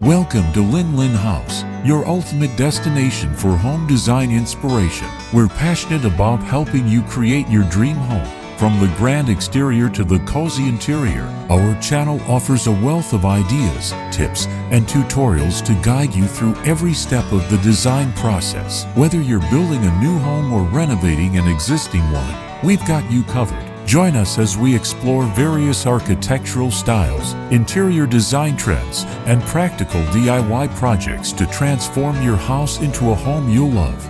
Welcome to Linh House, your ultimate destination for home design inspiration. We're passionate about helping you create your dream home. From the grand exterior to the cozy interior, our channel offers a wealth of ideas, tips, and tutorials to guide you through every step of the design process. Whether you're building a new home or renovating an existing one, we've got you covered. Join us as we explore various architectural styles, interior design trends, and practical DIY projects to transform your house into a home you'll love.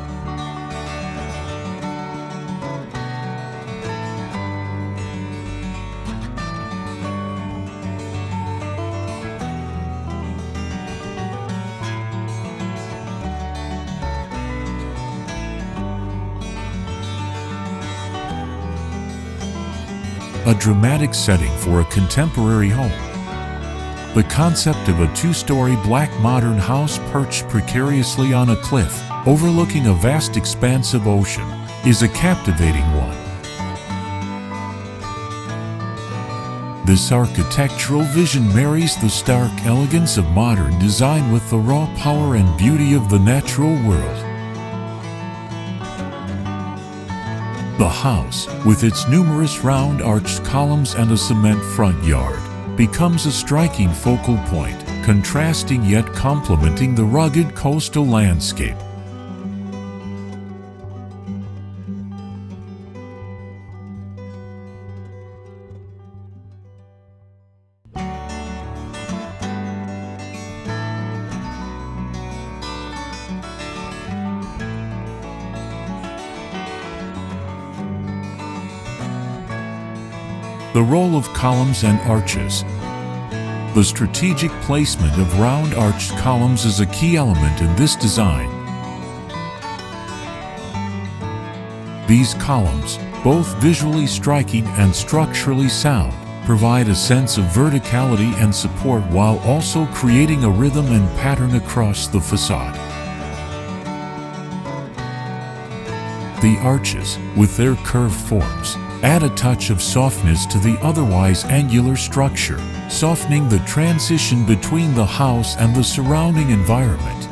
A dramatic setting for a contemporary home. The concept of a two-story black modern house perched precariously on a cliff, overlooking a vast expanse of ocean, is a captivating one. This architectural vision marries the stark elegance of modern design with the raw power and beauty of the natural world. The house, with its numerous round arched columns and a cement front yard, becomes a striking focal point, contrasting yet complementing the rugged coastal landscape. The role of columns and arches. The strategic placement of round arched columns is a key element in this design. These columns, both visually striking and structurally sound, provide a sense of verticality and support while also creating a rhythm and pattern across the facade. The arches, with their curved forms, add a touch of softness to the otherwise angular structure, softening the transition between the house and the surrounding environment.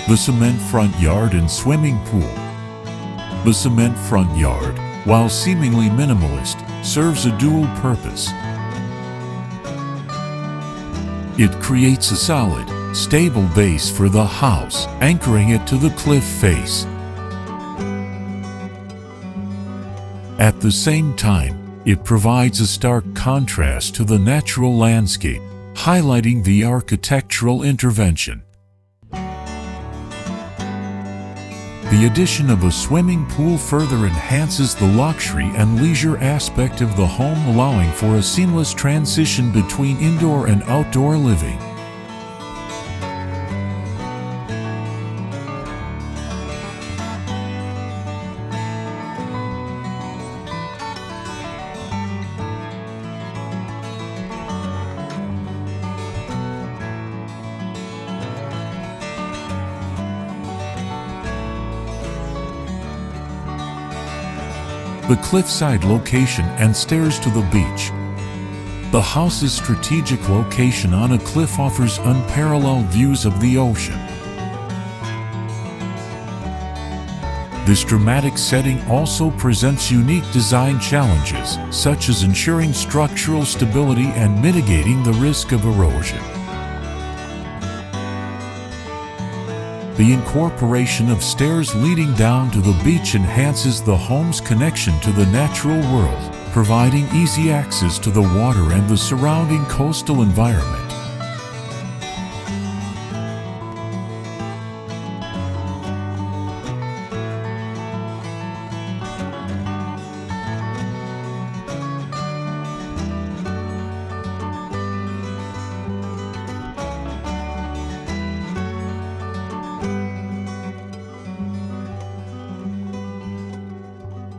The cement front yard and swimming pool. The cement front yard, while seemingly minimalist, serves a dual purpose. It creates a solid, stable base for the house, anchoring it to the cliff face. At the same time, it provides a stark contrast to the natural landscape, highlighting the architectural intervention. The addition of a swimming pool further enhances the luxury and leisure aspect of the home, allowing for a seamless transition between indoor and outdoor living. The cliffside location and stairs to the beach. The house's strategic location on a cliff offers unparalleled views of the ocean. This dramatic setting also presents unique design challenges, such as ensuring structural stability and mitigating the risk of erosion. The incorporation of stairs leading down to the beach enhances the home's connection to the natural world, providing easy access to the water and the surrounding coastal environment.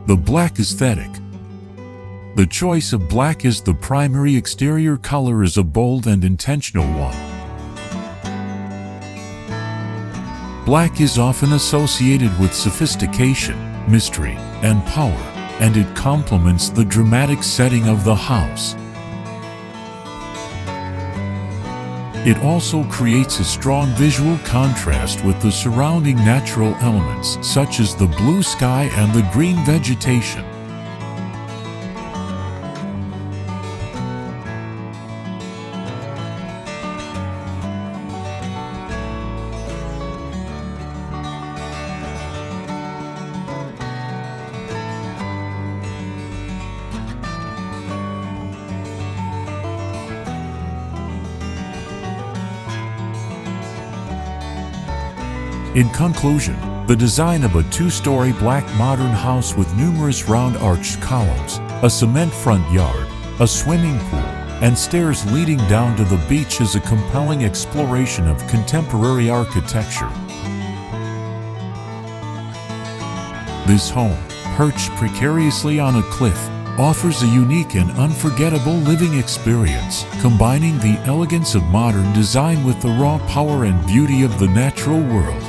The black aesthetic. The choice of black as the primary exterior color is a bold and intentional one. Black is often associated with sophistication, mystery, and power, and it complements the dramatic setting of the house. It also creates a strong visual contrast with the surrounding natural elements, such as the blue sky and the green vegetation. In conclusion, the design of a two-story black modern house with numerous round arched columns, a cement front yard, a swimming pool, and stairs leading down to the beach is a compelling exploration of contemporary architecture. This home, perched precariously on a cliff, offers a unique and unforgettable living experience, combining the elegance of modern design with the raw power and beauty of the natural world.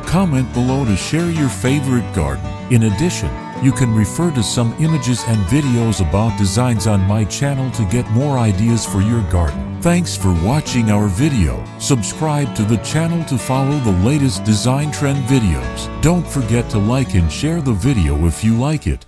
Comment below to share your favorite garden. In addition, you can refer to some images and videos about designs on my channel to get more ideas for your garden. Thanks for watching our video. Subscribe to the channel to follow the latest design trend videos. Don't forget to like and share the video if you like it.